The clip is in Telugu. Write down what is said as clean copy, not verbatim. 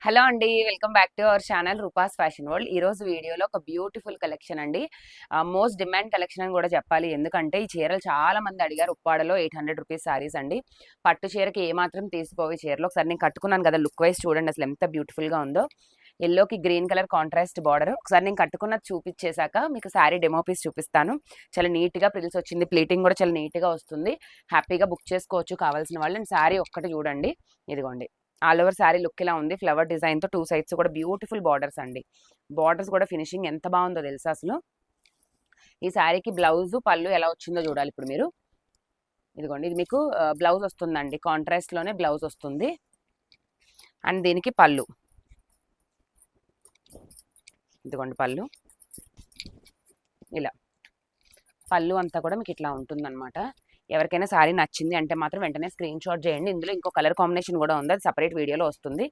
హలో అండి. Welcome back to our channel Rupa's fashion world. ఈరోజు వీడియోలో ఒక బ్యూటిఫుల్ కలెక్షన్ అండి. మోస్ట్ డిమాండ్ కలెక్షన్ అని కూడా చెప్పాలి. ఎందుకంటే ఈ చీరలు చాలా మంది అడిగారు. ఉప్పాడలో 800 రూపీస్ సారీస్ అండి. పట్టు చీరకి ఏమాత్రం తీసిపోవే చీరలు. ఒకసారి నేను కట్టుకున్నాను కదా, లుక్ వైజ్ చూడండి అసలు ఎంత బ్యూటిఫుల్గా ఉందో. ఎల్లోకి గ్రీన్ కలర్ కాంట్రాస్ట్ బార్డర్. ఒకసారి నేను కట్టుకున్నది చూపించేశాక మీకు శారీ డెమో పీస్ చూపిస్తాను. చాలా నీట్గా ప్రిల్స్ వచ్చింది. ప్లీటింగ్ కూడా చాలా నీట్గా వస్తుంది. హ్యాపీగా బుక్ చేసుకోవచ్చు కావాల్సిన వాళ్ళు. అండ్ శారీ ఒక్కటి చూడండి, ఇదిగోండి. ఆల్ ఓవర్ శారీ లుక్ ఇలా ఉంది. ఫ్లవర్ డిజైన్తో 2 సైడ్స్ కూడా బ్యూటిఫుల్ బార్డర్స్ అండి. బార్డర్స్ కూడా ఫినిషింగ్ ఎంత బాగుందో తెలుసా అసలు. ఈ శారీకి బ్లౌజ్ పళ్ళు ఎలా వచ్చిందో చూడాలి ఇప్పుడు మీరు. ఇదిగోండి, ఇది మీకు బ్లౌజ్ వస్తుందండి. కాంట్రాస్ట్లోనే బ్లౌజ్ వస్తుంది. అండ్ దీనికి పళ్ళు, ఇదిగోండి పళ్ళు. ఇలా పళ్ళు అంతా కూడా మీకు ఇట్లా ఉంటుందన్నమాట. ఎవరికైనా శారీ నచ్చింది అంటే మాత్రం వెంటనే స్క్రీన్ షాట్ చేయండి. ఇందులో ఇంకో కలర్ కాంబినేషన్ కూడా ఉంది, అది సపరేట్ వీడియోలో వస్తుంది.